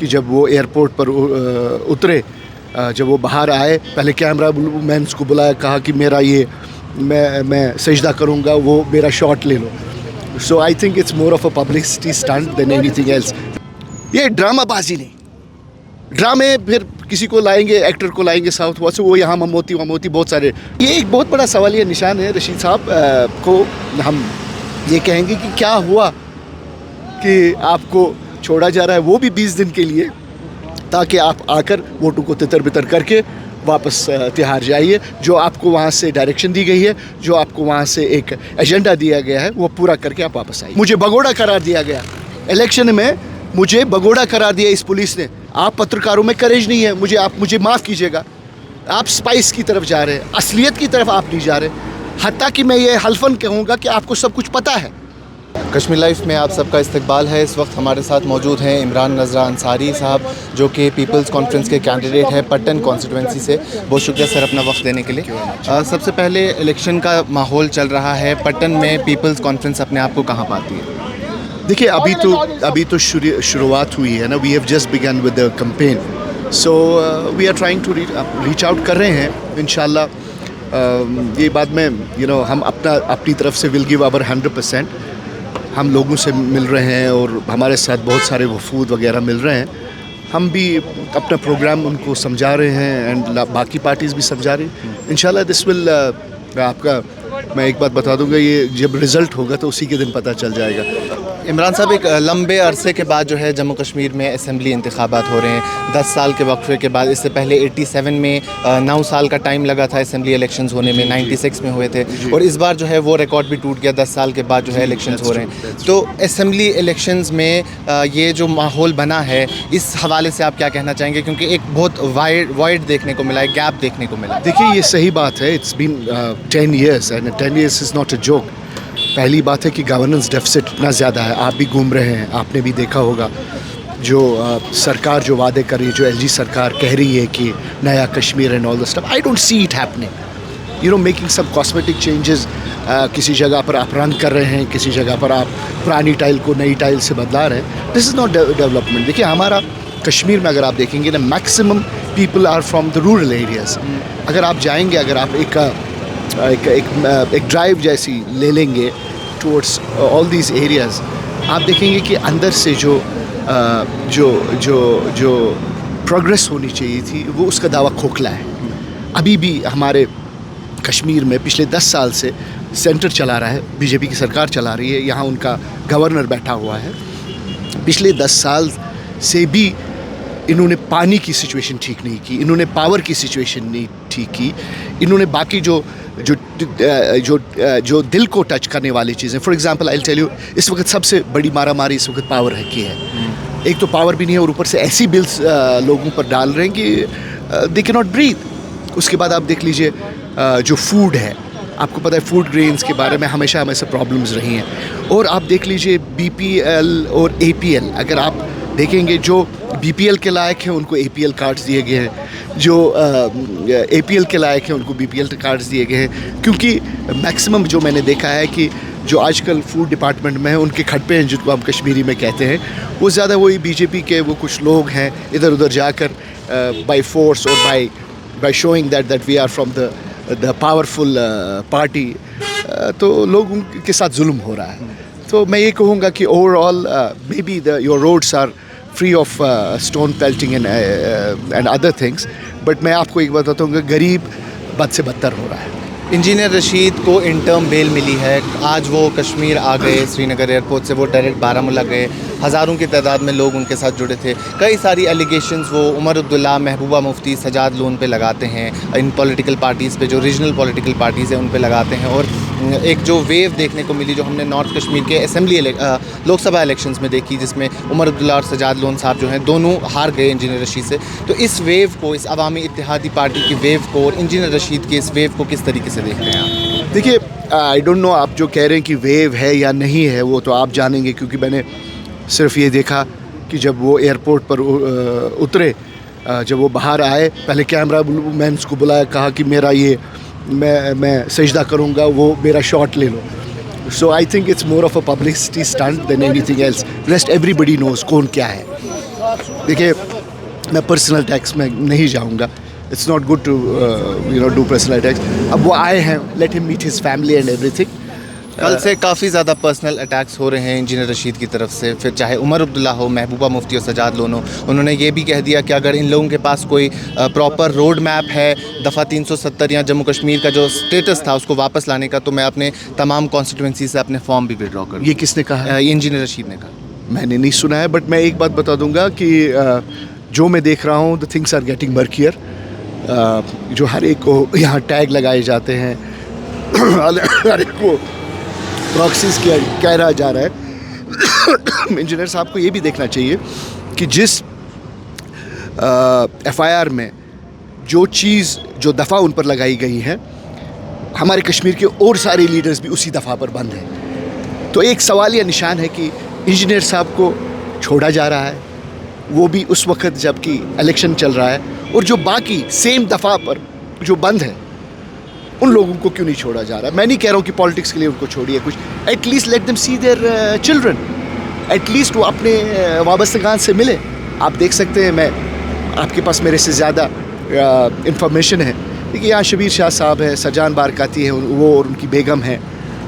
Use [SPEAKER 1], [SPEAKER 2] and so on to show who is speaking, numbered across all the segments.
[SPEAKER 1] कि जब वो एयरपोर्ट पर उतरे, जब वो बाहर आए, पहले कैमरा मैन को बुलाया, कहा कि मेरा ये मैं सजदा करूँगा, वो मेरा शॉट ले लो। So I think it's more of a publicity stunt than anything else. ये ड्रामाबाजी नहीं, ड्रामे फिर किसी को लाएंगे, एक्टर को लाएंगे साउथ वॉ से, वो यहाँ ममोती बहुत सारे। ये एक बहुत बड़ा सवालिया निशान है रशीद साहब को। हम ये कहेंगे कि क्या हुआ कि आपको छोड़ा जा रहा है, वो भी 20 दिन के लिए, ताकि आप आकर वोटों को तितर बितर करके वापस तिहाड़ जाइए। जो आपको वहाँ से डायरेक्शन दी गई है, जो आपको वहाँ से एक एजेंडा दिया गया है, वो पूरा करके आप वापस आइए। मुझे भगोड़ा करार दिया गया इलेक्शन में, मुझे भगोड़ा करार दिया इस पुलिस ने। आप पत्रकारों में करेज नहीं है, मुझे माफ़ कीजिएगा, आप स्पाइस की तरफ जा रहे हैं, असलियत की तरफ आप नहीं जा रहे। हत्ता कि मैं ये हल्फन कहूँगा कि आपको सब कुछ पता है।
[SPEAKER 2] कश्मीर लाइफ में आप सबका इस्तकबाल है। इस वक्त हमारे साथ मौजूद हैं इमरान नज़रा अंसारी साहब, जो कि पीपल्स कॉन्फ्रेंस के कैंडिडेट हैं पट्टन कॉन्स्टिट्यूंसी से। बहुत शुक्रिया सर अपना वक्त देने के लिए। सबसे पहले इलेक्शन का माहौल चल रहा है, पट्टन में पीपल्स कॉन्फ्रेंस अपने आप को कहाँ पाती है?
[SPEAKER 1] देखिए, अभी तो शुरुआत हुई है ना। We have just began with the campaign, so we are trying to reach out कर रहे हैं इंशाल्लाह। ये बाद में हम अपनी तरफ से विल गिव अवर 100%। हम लोगों से मिल रहे हैं और हमारे साथ बहुत सारे वफूद वगैरह मिल रहे हैं। हम भी अपना प्रोग्राम उनको समझा रहे हैं एंड बाकी पार्टीज़ भी समझा रही हैं। इंशाल्लाह दिस विल आपका, मैं एक बात बता दूंगा, ये जब रिज़ल्ट होगा तो उसी के दिन पता चल जाएगा।
[SPEAKER 2] इमरान साहब, एक लंबे अरसे के बाद जो है जम्मू कश्मीर में असम्बली इंतखाबात हो रहे हैं, 10 साल के वक्फे के बाद। इससे पहले 87 में 9 साल का टाइम लगा था असम्बली इलेक्शंस होने में, 96 में हुए थे, और इस बार जो है वो रिकॉर्ड भी टूट गया, 10 साल के बाद जो है इलेक्शंस हो रहे हैं। तो असम्बली इलेक्शंस में ये जो माहौल बना है, इस हवाले से आप क्या कहना चाहेंगे? क्योंकि एक बहुत वाइड देखने को मिला है, गैप देखने को मिला है।
[SPEAKER 1] देखिए, ये सही बात है। It's been 10 years and 10 years is not a joke. पहली बात है कि गवर्नेंस डेफिसिट इतना ज़्यादा है, आप भी घूम रहे हैं, आपने भी देखा होगा। जो सरकार जो वादे कर रही है, जो एलजी सरकार कह रही है कि नया Kashmir and all the stuff, I don't see it happening. Making some cosmetic changes. किसी जगह पर आप रन कर रहे हैं, किसी जगह पर आप पुरानी टाइल को नई टाइल से बदला रहे हैं। This is not development. देखिए, हमारा कश्मीर में अगर आप देखेंगे ना, maximum people are from the rural areas. अगर आप जाएंगे, अगर आप एक ड्राइव जैसी ले लेंगे टुवर्ड्स ऑल दीज एरियाज़, आप देखेंगे कि अंदर से जो प्रोग्रेस होनी चाहिए थी, वो उसका दावा खोखला है। अभी भी हमारे कश्मीर में पिछले 10 साल से सेंटर चला रहा है, बीजेपी की सरकार चला रही है, यहाँ उनका गवर्नर बैठा हुआ है। पिछले 10 साल से भी इन्होंने पानी की सिचुएशन ठीक नहीं की, इन्होंने पावर की सिचुएशन नहीं ठीक की, इन्होंने बाकी जो दिल को टच करने वाली चीज़ें, for example I will tell you, इस वक्त सबसे बड़ी मारामारी इस वक्त पावर की है। एक तो पावर भी नहीं है और ऊपर से ऐसी बिल्स लोगों पर डाल रहे हैं कि दे कैन नॉट ब्रीथ। उसके बाद आप देख लीजिए जो फूड है, आपको पता है फूड ग्रेन्स के बारे में हमेशा हमें प्रॉब्लम्स रही हैं। और आप देख लीजिए BPL और APL, अगर आप देखेंगे जो BPL के लायक हैं उनको APL कार्ड्स दिए गए हैं, जो APL के लायक हैं उनको BPL कार्ड्स दिए गए हैं। क्योंकि मैक्सिमम जो मैंने देखा है कि जो आजकल फूड डिपार्टमेंट में है, उनके खटपे हैं जिनको हम कश्मीरी में कहते हैं, वो ज़्यादा वही BJP के वो कुछ लोग हैं इधर उधर जाकर बाई फोर्स और by showing that we are from the powerful party, तो लोगों के साथ जुल्म हो रहा है। तो मैं ये कहूँगा कि overall may be your roads are free of stone pelting and other things, but मैं आपको एक बात बताऊँगा, गरीब बद से बदतर हो रहा है।
[SPEAKER 2] इंजीनियर रशीद को इंटर्म बेल मिली है, आज वो कश्मीर आ गए, श्रीनगर एयरपोर्ट से वो डायरेक्ट बारामूला गए, हज़ारों की तादाद में लोग उनके साथ जुड़े थे। कई सारी एलिगेशंस वो उमर अब्दुल्ला, महबूबा मुफ्ती, सजाद लोन पे लगाते हैं, इन पॉलिटिकल पार्टीज़ पे, जो रीजनल पॉलिटिकल पार्टीज़ हैं उन पे लगाते हैं। और एक जो वेव देखने को मिली, जो हमने नॉर्थ कश्मीर के असम्बली लोकसभा इलेक्शंस में देखी, जिसमें उमर अब्दुल्ला और सजाद लोन साहब जो हैं दोनों हार गए इंजीनियर रशीद से। तो इस वेव को, इस अवामी इत्तेहादी पार्टी की वेव को और इंजीनियर रशीद के इस वेव को किस तरीके से देखते हैं आप?
[SPEAKER 1] देखिए, आई डोंट नो, आप जो कह रहे हैं कि वेव है या नहीं है वो तो आप जानेंगे, क्योंकि मैंने सिर्फ ये देखा कि जब वो एयरपोर्ट पर उतरे, जब वो बाहर आए, पहले कैमरा मैन को बुलाया, कहा कि मेरा ये मैं सजदा करूँगा, वो मेरा शॉट ले लो। So I think it's more of a publicity stunt than anything else. Rest everybody knows कौन क्या है। देखिए, मैं पर्सनल टैक्स में नहीं जाऊंगा. It's not good to do personal tax. अब वो आए हैं, let him meet his family and everything.
[SPEAKER 2] कल से काफ़ी ज़्यादा पर्सनल अटैक्स हो रहे हैं इंजीनियर रशीद की तरफ से, फिर चाहे उमर अब्दुल्ला हो, महबूबा मुफ्ती और सजाद लोन हो. उन्होंने ये भी कह दिया कि अगर इन लोगों के पास कोई प्रॉपर रोड मैप है दफ़ा 370 या जम्मू कश्मीर का जो स्टेटस था उसको वापस लाने का, तो मैं अपने तमाम कॉन्स्टिट्यूंसी से अपने फॉर्म भी विड्रॉ करूँ.
[SPEAKER 1] ये किसने कहा?
[SPEAKER 2] इंजीनियर रशीद ने कहा.
[SPEAKER 1] मैंने नहीं सुना है, बट मैं एक बात बता दूंगा कि जो मैं देख रहा हूँ, द थिंग्स आर गेटिंग मर्कियर. जो हर एक को यहाँ टैग लगाए जाते हैं, हर एक को प्रॉक्सीज कह रहा जा रहा है. इंजीनियर साहब को ये भी देखना चाहिए कि जिस FIR में जो चीज़ जो दफ़ा उन पर लगाई गई है, हमारे कश्मीर के और सारे लीडर्स भी उसी दफ़ा पर बंद हैं. तो एक सवालिया निशान है कि इंजीनियर साहब को छोड़ा जा रहा है, वो भी उस वक्त जबकि इलेक्शन चल रहा है, और जो बाकी सेम दफ़ा पर जो बंद है उन लोगों को क्यों नहीं छोड़ा जा रहा. मैं नहीं कह रहा हूँ कि पॉलिटिक्स के लिए उनको छोड़िए, कुछ at least let them see their children. At least वो अपने वाबस्तगान से मिले. आप देख सकते हैं, मैं आपके पास मेरे से ज़्यादा इंफॉर्मेशन है. देखिए, यहाँ शबीर शाह साहब है, सजान बारकाती है, वो और उनकी बेगम है,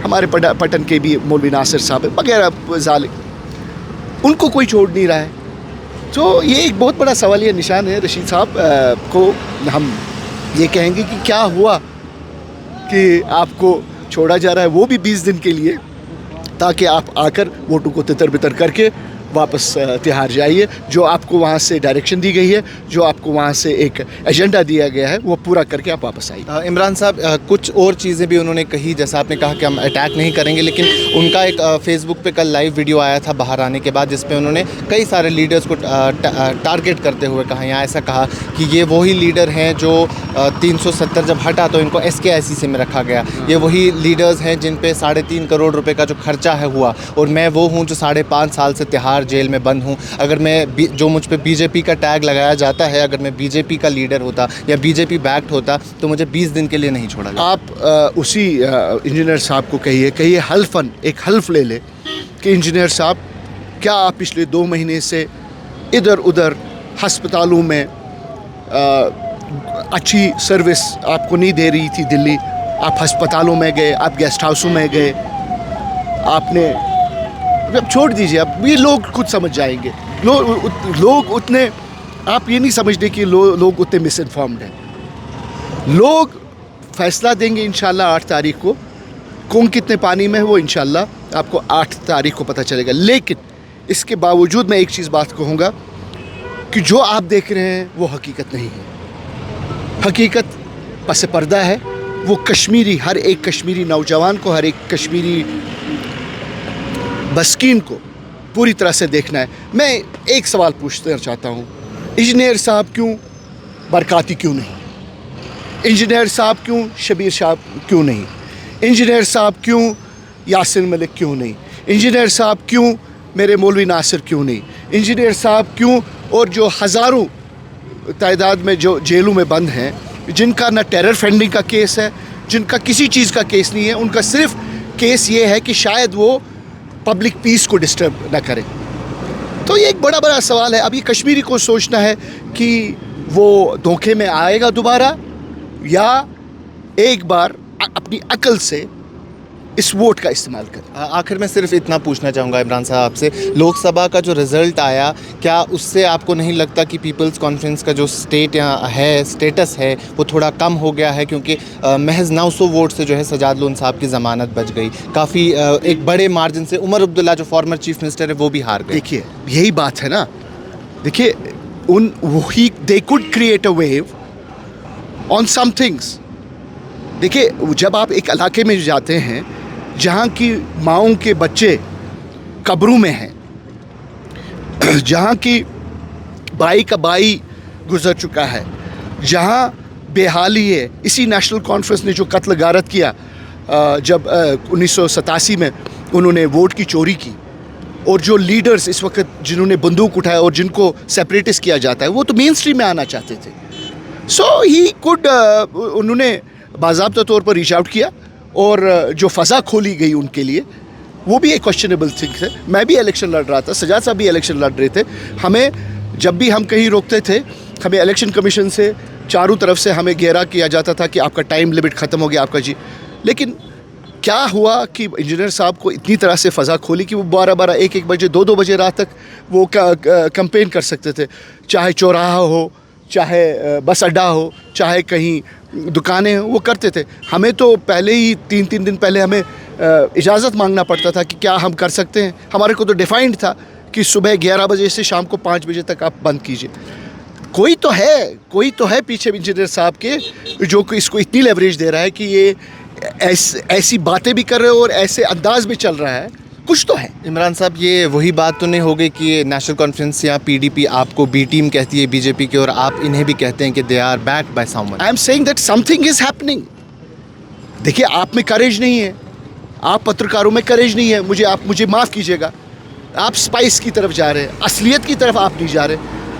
[SPEAKER 1] हमारे पटन के भी मौलवी नासिर साहब है वगैरह ज़ालिम, उनको कोई छोड़ नहीं रहा है. तो ये एक बहुत बड़ा सवालिया निशान है. रशीद साहब को हम ये कहेंगे कि क्या हुआ कि आपको छोड़ा जा रहा है, वो भी 20 दिन के लिए, ताकि आप आकर वोटों को तितर बितर करके वापस तिहाड़ जाइए. जो आपको वहाँ से डायरेक्शन दी गई है, जो आपको वहाँ से एक एजेंडा दिया गया है, वो पूरा करके आप वापस आइए.
[SPEAKER 2] इमरान साहब, कुछ और चीज़ें भी उन्होंने कही, जैसा आपने कहा कि हम अटैक नहीं करेंगे, लेकिन उनका एक फेसबुक पे कल लाइव वीडियो आया था बाहर आने के बाद, जिसमें उन्होंने कई सारे लीडर्स को टारगेट करते हुए कहा, यहाँ ऐसा कहा कि ये वही लीडर हैं जो 370 जब हटा तो इनको SKICC में रखा गया. ये वही लीडर्स हैं जिन पे 3.5 करोड़ रुपए का जो खर्चा है हुआ, और मैं वो हूँ जो 5.5 साल से तिहाड़ जेल में बंद हूँ. अगर मैं जो मुझ पे BJP का टैग लगाया जाता है, अगर मैं BJP का लीडर होता या BJP बैक्ड होता तो मुझे 20 दिन के लिए नहीं छोड़ा जाता.
[SPEAKER 1] आप उसी इंजीनियर साहब को कहिए हल्फन एक हल्फ ले ले कि इंजीनियर साहब, क्या आप पिछले 2 महीने से इधर उधर अस्पतालों में अच्छी सर्विस आपको नहीं दे रही थी दिल्ली? आप अस्पतालों में गए, आप गेस्ट हाउसों में गए, आपने, अब छोड़ दीजिए, अब ये लोग खुद समझ जाएंगे. लोग उतने, आप ये नहीं समझते कि लोग उतने मिस इन्फॉर्म्ड हैं. लोग फैसला देंगे इंशाल्लाह 8 तारीख को. कौन कितने पानी में है वो इंशाल्लाह आपको 8 तारीख को पता चलेगा. लेकिन इसके बावजूद मैं एक चीज़ बात कहूँगा कि जो आप देख रहे हैं वो हकीकत नहीं है. हकीकत पस पर्दा है. वो कश्मीरी, हर एक कश्मीरी नौजवान को, हर एक कश्मीरी बस्कीन को पूरी तरह से देखना है. मैं एक सवाल पूछना चाहता हूँ, इंजीनियर साहब क्यों बरकाती क्यों नहीं? इंजीनियर साहब क्यों शबीर शाह क्यों नहीं? इंजीनियर साहब क्यों यासिन मलिक क्यों नहीं? इंजीनियर साहब क्यों मेरे मौलवी नासिर क्यों नहीं? इंजीनियर साहब क्यों, और जो हज़ारों तादाद में जो जेलों में बंद हैं, जिनका ना टेरर फंडिंग का केस है, जिनका किसी चीज़ का केस नहीं है, उनका सिर्फ केस ये है कि शायद वो पब्लिक पीस को डिस्टर्ब ना करें. तो ये एक बड़ा सवाल है. अब ये कश्मीरी को सोचना है कि वो धोखे में आएगा दोबारा, या एक बार अपनी अकल से इस वोट का इस्तेमाल करें.
[SPEAKER 2] आखिर में सिर्फ इतना पूछना चाहूँगा इमरान साहब आपसे, लोकसभा का जो रिज़ल्ट आया, क्या उससे आपको नहीं लगता कि पीपल्स कॉन्फ्रेंस का जो स्टेटस है वो थोड़ा कम हो गया है? क्योंकि महज 900 वोट से जो है सजाद लोन साहब की ज़मानत बच गई. काफ़ी एक बड़े मार्जिन से उमर अब्दुल्ला जो फॉर्मर चीफ मिनिस्टर है वो भी हार गए.
[SPEAKER 1] देखिए, यही बात है ना. देखिए, वही they could create a wave on some things. देखिए, जब आप एक इलाके में जाते हैं जहाँ की माओं के बच्चे कब्रों में हैं, जहाँ की बाई का बाई गुजर चुका है, जहाँ बेहाली है. इसी नेशनल कॉन्फ्रेंस ने जो कत्ल गारत किया जब 1987 में उन्होंने वोट की चोरी की, और जो लीडर्स इस वक्त जिन्होंने बंदूक उठाया और जिनको सेपरेटिस्ट किया जाता है, वो तो मेन स्ट्रीम में आना चाहते थे. सो ही कुड, उन्होंने बाज़ाब्ता तौर पर रीच आउट किया, और जो फ़ज़ा खोली गई उनके लिए, वो भी एक क्वेश्चनेबल थिंग है. मैं भी इलेक्शन लड़ रहा था, सजाद साहब भी इलेक्शन लड़ रहे थे. हमें जब भी हम कहीं रोकते थे, हमें इलेक्शन कमीशन से चारों तरफ से हमें घेरा किया जाता था कि आपका टाइम लिमिट ख़त्म हो गया आपका जी। लेकिन क्या हुआ कि इंजीनियर साहब को इतनी तरह से फ़ज़ा खोली कि वो 12-12, 1-1 बजे, 2-2 बजे रात तक वो कैंपेन कर सकते थे, चाहे चौराहा हो, चाहे बस अड्डा हो, चाहे कहीं दुकानें हो, वो करते थे। हमें तो पहले ही 3-3 दिन पहले हमें इजाज़त मांगना पड़ता था कि क्या हम कर सकते हैं। हमारे को तो डिफाइंड था कि सुबह 11 बजे से शाम को 5 बजे तक आप बंद कीजिए। कोई तो है पीछे इंजीनियर साहब के जो कि इसको इतनी लेवरेज दे रहा है कि ये ऐसी बातें भी कर रहे हो और ऐसे अंदाज में चल रहा है, कुछ तो है।
[SPEAKER 2] इमरान साहब, ये वही बात तो नहीं हो गई कि नेशनल कॉन्फ्रेंस या पीडीपी आपको बी टीम कहती है बीजेपी की, और आप इन्हें भी कहते हैं कि they are backed by someone?
[SPEAKER 1] I am saying that something is happening. देखिए, आप में करेज नहीं है, आप पत्रकारों में करेज नहीं है, मुझे माफ़ कीजिएगा, आप स्पाइस की तरफ जा रहे हैं, असलियत की तरफ आप नहीं जा रहे।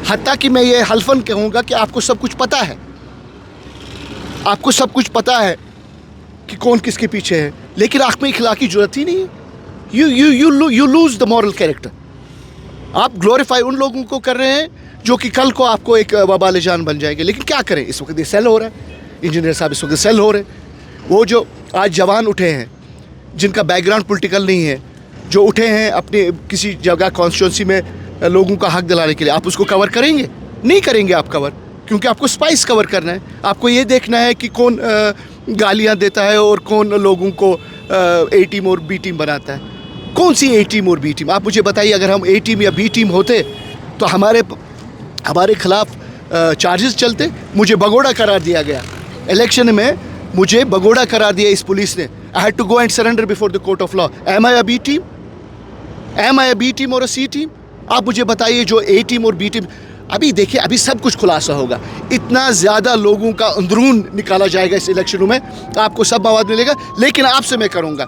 [SPEAKER 1] हत्ता कि मैं ये हल्फन कहूँगा कि आपको सब कुछ पता है, आपको सब कुछ पता है कि कौन किसके पीछे है, लेकिन आँख में इखलाकी जुर्रत ही नहीं है। You lose the moral character. आप ग्लोरीफाई उन लोगों को कर रहे हैं जो कि कल को आपको एक वबाल जान बन जाएंगे। लेकिन क्या करें, इस वक्त ये सेल हो रहा है, इंजीनियर साहब इस वक्त सेल हो रहे हैं। वो जो आज जवान उठे हैं जिनका बैकग्राउंड पॉलिटिकल नहीं है, जो उठे हैं अपने किसी जगह कॉन्स्टिट्यूंसी में लोगों का हक दिलाने के लिए, आप उसको कवर करेंगे? नहीं करेंगे आप कवर, क्योंकि आपको स्पाइस कवर करना है। आपको ये देखना है कि कौन गालियाँ देता है और कौन लोगों को ए टीम और बी टीम बनाता है। कौन सी ए टीम और बी टीम? आप मुझे बताइए। अगर हम ए टीम या बी टीम होते तो हमारे खिलाफ चार्जेस चलते। मुझे भगोड़ा करार दिया गया इलेक्शन में, मुझे भगोड़ा करार दिया इस पुलिस ने। I had to go and surrender before the court of law. Am I a B team? Am I a B team और अ सी टीम? आप मुझे बताइए, जो ए टीम और बी टीम। अभी देखिए, अभी सब कुछ खुलासा होगा। इतना ज़्यादा लोगों का अंदरून निकाला जाएगा इस इलेक्शनों में, आपको सब मवाद मिलेगा। लेकिन आपसे मैं करूँगा,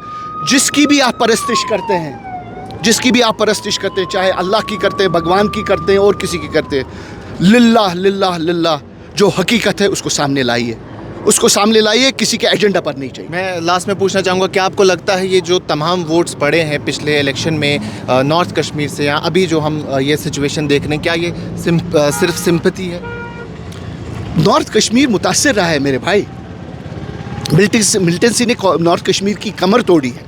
[SPEAKER 1] जिसकी भी आप परस्तिश करते हैं, जिसकी भी आप परस्तिश करते हैं, चाहे अल्लाह की करते हैं, भगवान की करते हैं और किसी की करते हैं, लिल्लाह लिल्लाह लिल्लाह जो हकीकत है उसको सामने लाइए, उसको सामने लाइए, किसी के एजेंडा पर नहीं चाहिए।
[SPEAKER 2] मैं लास्ट में पूछना चाहूँगा, क्या आपको लगता है ये जो तमाम वोट्स पड़े हैं पिछले इलेक्शन में नॉर्थ कश्मीर से, या अभी जो हम ये सिचुएशन देख रहे हैं, क्या ये सिर्फ सिंपैथी है?
[SPEAKER 1] नॉर्थ कश्मीर मुतासर रहा है मेरे भाई। मिलिटेंसी ने नॉर्थ कश्मीर की कमर तोड़ी है।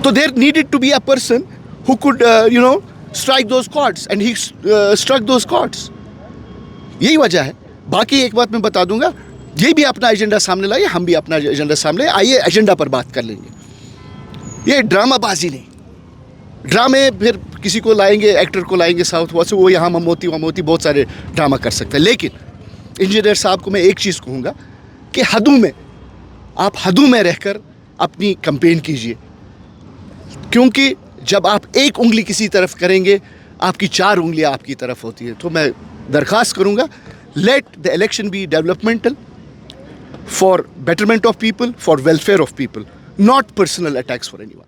[SPEAKER 1] तो there needed to be a person who could strike those chords, and he struck those chords. यही वजह है। बाकी एक बात मैं बता दूंगा, ये भी अपना एजेंडा सामने लाइए, हम भी अपना एजेंडा सामने आइए, एजेंडा पर बात कर लेंगे। ये ड्रामाबाजी नहीं, ड्रामे फिर किसी को लाएंगे, एक्टर को लाएंगे साउथ वॉल से, वो यहाँ ममोती वमोती बहुत सारे ड्रामा कर सकते हैं। लेकिन इंजीनियर साहब को मैं एक चीज़ कहूँगा कि आप हदों में रहकर अपनी कैंपेन कीजिए, क्योंकि जब आप एक उंगली किसी तरफ करेंगे, आपकी 4 उंगलियां आपकी तरफ होती है। तो मैं दरख्वास्त करूँगा, let the election be developmental, for betterment of people, for welfare of people, not personal attacks for anyone.